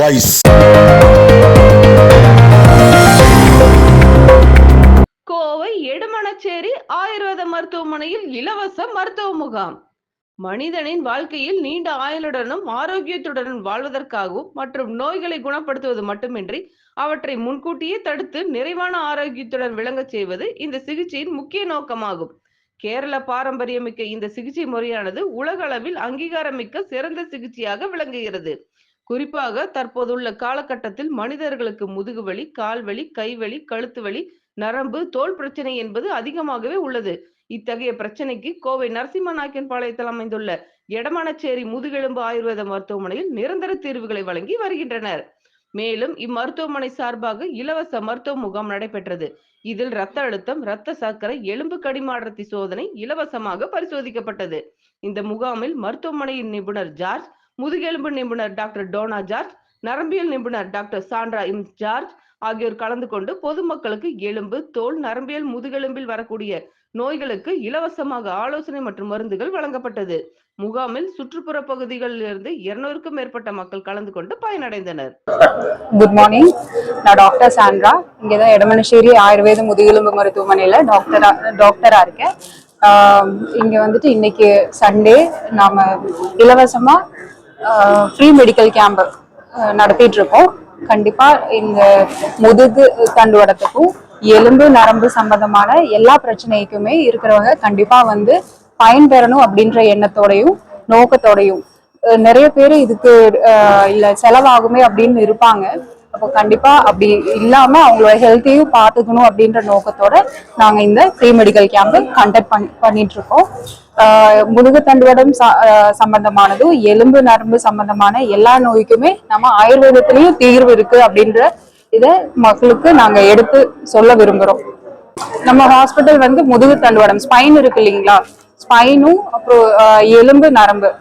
Voice. Kovai எடமணச்சேரி ஆயுர்வேத மருத்துவமனையில் இலவச மருத்துவ முகாம். மனிதனின் வாழ்க்கையில் நீண்ட ஆயுளுடனும் ஆரோக்கியத்துடனும் வாழ்வதற்காகவும் மற்றும் நோய்களை குணப்படுத்துவது மட்டுமின்றி அவற்றை முன்கூட்டியே தடுத்து நிறைவான ஆரோக்கியத்துடன் விளங்கச் செய்வது இந்த சிகிச்சையின் முக்கிய நோக்கமாகும். கேரள பாரம்பரியமிக்க இந்த சிகிச்சை முறையானது உலக அளவில் அங்கீகாரமிக்க சிறந்த சிகிச்சையாக விளங்குகிறது. குறிப்பாக தற்போதுள்ள காலகட்டத்தில் மனிதர்களுக்கு முதுகுவலி, கால்வலி, கைவலி, கழுத்து வலி, நரம்பு, தோல் பிரச்சனை என்பது அதிகமாகவே உள்ளது. இத்தகைய பிரச்சனைக்கு கோவை நரசிம்மநாயக்கன்பாளையத்தில் அமைந்துள்ள எடமணச்சேரி முதுகெலும்பு ஆயுர்வேத மருத்துவமனையில் நிரந்தர தீர்வுகளை வழங்கி வருகின்றனர். மேலும் இம்மருத்துவமனை சார்பாக இலவச மருத்துவ முகாம் நடைபெற்றது. இதில் இரத்த அழுத்தம், இரத்த சர்க்கரை, எலும்பு கடிம அடர்த்தி சோதனை இலவசமாக பரிசோதிக்கப்பட்டது. இந்த முகாமில் மருத்துவமனையின் நிபுணர் ஜார்ஜ், முதுகெலும்பு நிபுணர் டாக்டர் டோனா ஜார்ஜ், நரம்பியல் நிபுணர் டாக்டர் சாண்ட்ரா இம் ஜார்ஜ் ஆகியோர் கலந்து கொண்டு பொதுமக்களுக்கு எலும்பு, தோல், நரம்பியல், முதுகெலும்பில் வரக்கூடிய நோய்களுக்கு இலவசமாக ஆலோசனை மற்றும் மருந்துகள் வழங்கப்பட்டது. முகாமில் சுற்றுப்புற பகுதிகளில் இருந்து 200க்கும் மேற்பட்ட மக்கள் கலந்து கொண்டு பயனடைந்தனர். குட் மார்னிங், நான் டாக்டர் சாண்ட்ரா. இங்கதான் எடமணச்சேரி ஆயுர்வேத முதுகெலும்பு மருத்துவமனையில டாக்டரா இருக்கேன். இங்க வந்துட்டு இன்னைக்கு சண்டே நாம இலவசமா ஃப்ரீ மெடிக்கல் கேம்ப் நடத்திட்டு இருக்கோம். கண்டிப்பா இந்த முதுகு தண்டுவடத்துக்கும் எலும்பு நரம்பு சம்பந்தமான எல்லா பிரச்சனைக்குமே இருக்கிறவங்க கண்டிப்பா வந்து பயன்பெறணும் அப்படின்ற எண்ணத்தோடையும் நோக்கத்தோடையும் நிறைய பேர் இதுக்கு இல்ல செலவாகுமே அப்படின்னு இருப்பாங்க. அப்போ கண்டிப்பா அப்படி இல்லாம அவங்களோட ஹெல்த்தையும் பார்த்துக்கணும் அப்படின்ற நோக்கத்தோட நாங்க இந்த ஃப்ரீ மெடிக்கல் கேம்ப் கண்டக்ட் பண்ணிட்டு இருக்கோம். முதுகு தண்டுவடம் சம்பந்தமானதும் எலும்பு நரம்பு சம்பந்தமான எல்லா நோய்க்குமே நம்ம ஆயுர்வேதத்திலையும் தீர்வு இருக்கு அப்படின்ற இத மக்களுக்கு நாங்க எடுத்து சொல்ல விரும்புறோம். நம்ம ஹாஸ்பிட்டல் வந்து முதுகு தண்டுவடம் ஸ்பைன் இருக்கு இல்லைங்களா, ஸ்பைனும் அப்புறம் எலும்பு நரம்பு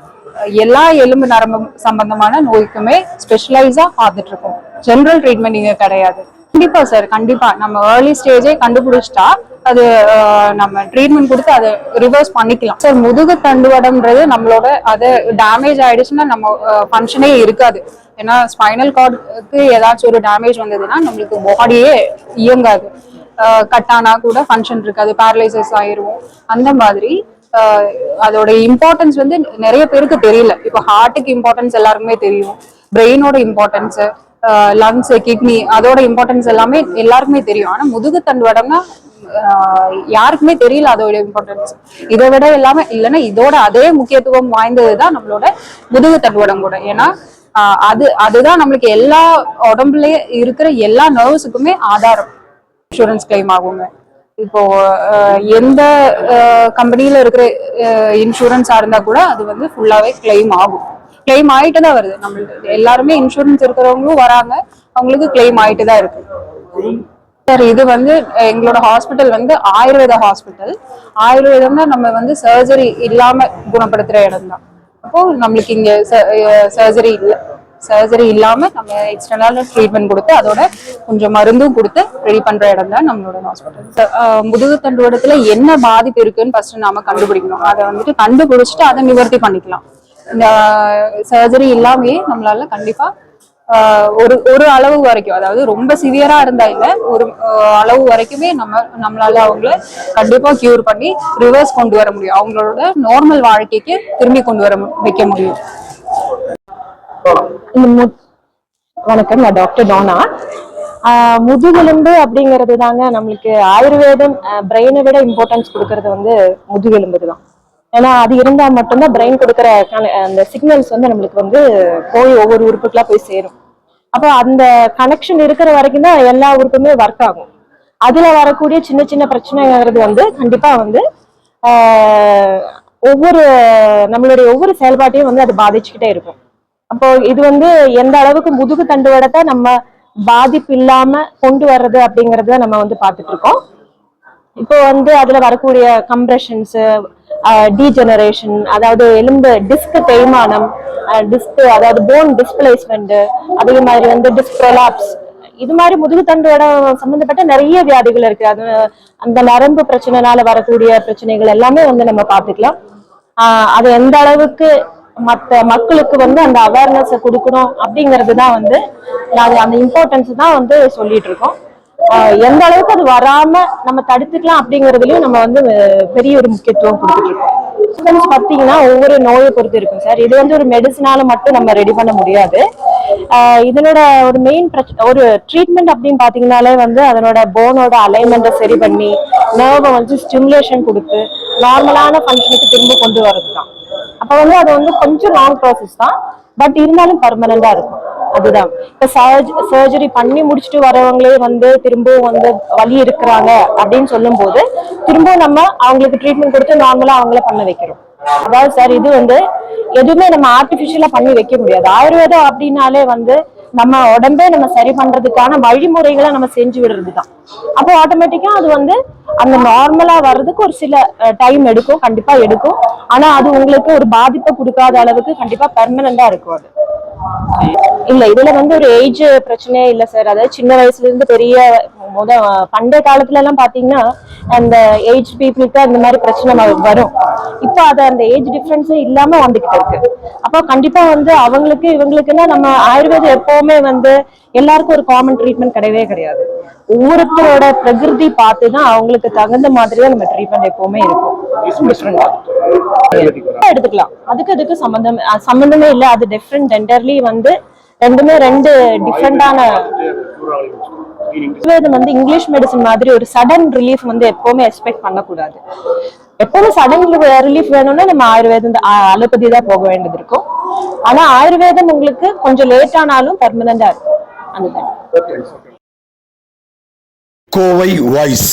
எல்லா எலும்பு நரம்பு சம்பந்தமான நோய்க்குமே ஸ்பெஷலைஸா பார்த்துட்டு இருக்கோம். ஜெனரல் ட்ரீட்மெண்ட் இங்க கிடையாது. கண்டிப்பா சார், கண்டிப்பா நம்ம ஏர்லி ஸ்டேஜே கண்டுபிடிச்சிட்டா அது நம்ம ட்ரீட்மெண்ட் கொடுத்து அதை ரிவர்ஸ் பண்ணிக்கலாம் சார். முதுகு தண்டுவடம்ன்றது நம்மளோட அது டேமேஜ் ஆயிடுச்சுன்னா நம்ம ஃபங்க்ஷனே இருக்காது. ஏன்னா ஸ்பைனல் கார்டுக்கு ஏதாச்சும் ஒரு டேமேஜ் வந்ததுன்னா நம்மளுக்கு பாடியே இயங்காது. கட்டானா கூட ஃபங்க்ஷன் இருக்காது, பேரலைசஸ் ஆயிரும். அந்த மாதிரி அதோட இம்பார்ட்டன்ஸ் வந்து நிறைய பேருக்கு தெரியல. இப்போ ஹார்ட்டுக்கு இம்பார்ட்டன்ஸ் எல்லாருக்குமே தெரியும், பிரெயினோட இம்பார்ட்டன்ஸ், லங்ஸ், கிட்னி அதோட இம்பார்ட்டன்ஸ் எல்லாமே எல்லாருக்குமே தெரியும். ஆனா முதுகு தண்டுவடம்னா யாருக்குமே தெரியல அதோட இம்பார்ட்டன்ஸ். இதை விட எல்லாமே இல்லைன்னா இதோட அதே முக்கியத்துவம் வாய்ந்ததுதான் நம்மளோட முதுகு தண்டுவடம் கூட. ஏன்னா அதுதான் நம்மளுக்கு எல்லா உடம்புலயே இருக்கிற எல்லா நர்வ்ஸுக்குமே ஆதாரம். இன்சூரன்ஸ் கிளைம் ஆகுங்க. இப்போ எந்த கம்பெனியில இருக்கிற இன்சூரன்ஸா இருந்தா கூட அது வந்து ஃபுல்லாவே கிளைம் ஆகும். கிளைம் ஆயிட்டு தான் வருது. நம்மளுக்கு எல்லாருமே இன்சூரன்ஸ் இருக்கிறவங்களும் வராங்க, அவங்களுக்கு கிளைம் ஆயிட்டு தான் இருக்கு சார். இது வந்து எங்களோட ஹாஸ்பிட்டல் வந்து ஆயுர்வேத ஹாஸ்பிட்டல். ஆயுர்வேதம்னா நம்ம வந்து சர்ஜரி இல்லாம குணப்படுத்துற இடம் தான். அப்போ நம்மளுக்கு இங்க சர்ஜரி இல்லாம நம்ம எக்ஸ்டர்னல் ட்ரீட்மெண்ட் கொடுத்து அதோட கொஞ்சம் மருந்தும் கொடுத்து ரெடி பண்ற இடம் தான் நம்மளோட ஹாஸ்பிட்டல். முதுகு தண்டுவடத்துல என்ன பாதிப்பு இருக்குன்னு ஃபர்ஸ்ட் நாம கண்டுபிடிக்கணும். அதை வந்துட்டு கண்டுபிடிச்சிட்டு அதை நிவர்த்தி பண்ணிக்கலாம். இந்த சர்ஜரி இல்லாமயே நம்மளால கண்டிப்பா ஒரு அளவு வரைக்கும், அதாவது ரொம்ப சிவியரா இருந்தா இல்ல, ஒரு அளவு வரைக்குமே நம்மளால அவங்கள கண்டிப்பா கியூர் பண்ணி ரிவர்ஸ் கொண்டு வர முடியும். அவங்களோட நார்மல் வாழ்க்கைக்கு திரும்பி கொண்டு வைக்க முடியும். வணக்கம், நான் டாக்டர் டோனா. முதுகெலும்பு அப்படிங்கிறது தாங்க நம்மளுக்கு ஆயுர்வேதம் பிரெயினை விட இம்பார்ட்டன்ஸ் கொடுக்கறது வந்து முதுகெலும்புக்கு தான். ஏன்னா அது இருந்தா மட்டும்தான் பிரெயின் கொடுக்குற அந்த சிக்னல்ஸ் வந்து நம்மளுக்கு வந்து போய் ஒவ்வொரு உறுப்புகளா போய் சேரும். அப்போ அந்த கனெக்ஷன் இருக்கிற வரைக்கும் தான் எல்லா உறுப்புமே ஒர்க் ஆகும். அதுல வரக்கூடிய சின்ன சின்ன பிரச்சனைங்கிறது வந்து கண்டிப்பா வந்து நம்மளுடைய ஒவ்வொரு செயல்பாட்டையும் வந்து அது பாதிச்சுக்கிட்டே இருக்கும். அப்போ இது வந்து எந்த அளவுக்கு முதுகு தண்டுவடத்தை நம்ம பாதிப்பு இல்லாம கொண்டு வர்றது அப்படிங்கறத நம்ம வந்து பார்த்துட்டு இருக்கோம். இப்போ வந்து அதுல வரக்கூடிய கம்ப்ரெஷன்ஸ், டீஜெனரேஷன், அதாவது எலும்பு டிஸ்க் தேய்மானம், அதாவது போன் டிஸ்பிளேஸ்மெண்ட், அதே மாதிரி வந்து டிஸ்க் ப்ரொலாப்ஸ், இது மாதிரி முதுகு தண்டோட சம்பந்தப்பட்ட நிறைய வியாதிகள் இருக்கு. அது அந்த நரம்பு பிரச்சனைனால வரக்கூடிய பிரச்சனைகள் எல்லாமே வந்து நம்ம பார்த்துக்கலாம். அது எந்த அளவுக்கு மற்ற மக்களுக்கு வந்து அந்த அவேர்னஸ் கொடுக்கணும் அப்படிங்கிறது தான் வந்து நாங்க அந்த இம்பார்ட்டன்ஸ் தான் வந்து சொல்லிட்டு இருக்கோம். எந்த அளவுக்கு அது வராம நம்ம தடுத்துக்கலாம் அப்படிங்கறதுலயும் நம்ம வந்து பெரிய ஒரு முக்கியத்துவம் கொடுத்துட்டு இருக்கோம். பாத்தீங்கன்னா ஒவ்வொரு நோயை பொறுத்து இருக்கும் சார். இது வந்து ஒரு மெடிசினால மட்டும் நம்ம ரெடி பண்ண முடியாது. இதனோட ஒரு மெயின் ஒரு ட்ரீட்மெண்ட் அப்படின்னு பாத்தீங்கன்னாலே வந்து அதனோட போனோட அலைன்மெண்ட்டை சரி பண்ணி நர்வை வந்து ஸ்டிமுலேஷன் கொடுத்து நார்மலான ஃபங்க்ஷனுக்கு திரும்ப கொண்டு வரது தான். அப்ப வந்து அது வந்து கொஞ்சம் லாங் ப்ராசஸ் தான், பட் இருந்தாலும் பர்மனண்டா இருக்கும். அதுதான் இப்ப சர்ஜரி பண்ணி முடிச்சுட்டு வரவங்களே வந்து திரும்பவும் வந்து வலி இருக்கிறாங்க அப்படின்னு சொல்லும் போது திரும்பவும் நம்ம அவங்களுக்கு ட்ரீட்மெண்ட் கொடுத்து நார்மலா அவங்கள பண்ண வைக்கிறோம். அதாவது சார் இது வந்து எதுவுமே நம்ம ஆர்டிபிஷியலா பண்ணி வைக்க முடியாது. ஆயுர்வேதம் அப்படின்னாலே வந்து நம்ம உடம்பே நம்ம சரி பண்றதுக்கான வழிமுறைகளை நம்ம செஞ்சு விடுறது தான். அப்போ ஆட்டோமேட்டிக்கா அது வந்து அந்த நார்மலா வர்றதுக்கு ஒரு சில டைம் எடுக்கும், கண்டிப்பா எடுக்கும். ஆனா அது உங்களுக்கு ஒரு பாதிப்பை கொடுக்காத அளவுக்கு கண்டிப்பா பெர்மனண்டா இருக்கும். அது இல்ல இதுல வந்து ஒரு ஏஜ் பிரச்சனையே இல்ல சார். அதாவது சின்ன வயசுல இருந்து பெரிய பண்டைய காலத்துல எல்லாம் பாத்தீங்கன்னா அந்த ஏஜ் பீப்புளுக்கு அந்த மாதிரி பிரச்சனை வரும். இப்ப அது அந்த ஏஜ் டிஃபரன்ஸே இல்லாம வந்துகிட்டு இருக்கு. அப்போ கண்டிப்பா வந்து அவங்களுக்கு இவங்களுக்குன்னா நம்ம ஆயுர்வேதம் எப்பவுமே வந்து எல்லாருக்கும் ஒரு காமன் ட்ரீட்மெண்ட் கிடையவே கிடையாது. ஒவ்வொருத்தரோட பிரகிருதி பார்த்துதான் அவங்களுக்கு தகுந்த மாதிரியே நம்ம ட்ரீட்மெண்ட் எப்பவுமே இருக்கும். எடுத்துக்கலாம், அதுக்கு சம்பந்தமே இல்லை. அது டிஃப்ரெண்ட் என்டர்லி வந்து ரெண்டுமே ரெண்டு டிஃப்ரெண்டான. ஆயுர்வேதம் வந்து இங்கிலீஷ் மெடிசன் மாதிரி ஒரு சடன் ரிலீஃப் வந்து எப்பவுமே எக்ஸ்பெக்ட் பண்ணக்கூடாது. எப்பவுமே சடன் ரிலீஃப் வேணும்னா நம்ம ஆயுர்வேதம் அலோபதி தான் போக வேண்டியது இருக்கும். ஆனா ஆயுர்வேதம் உங்களுக்கு கொஞ்சம் லேட் ஆனாலும் பெர்மனண்டா இருக்கும். அதுதான் கோவை வாய்ஸ்.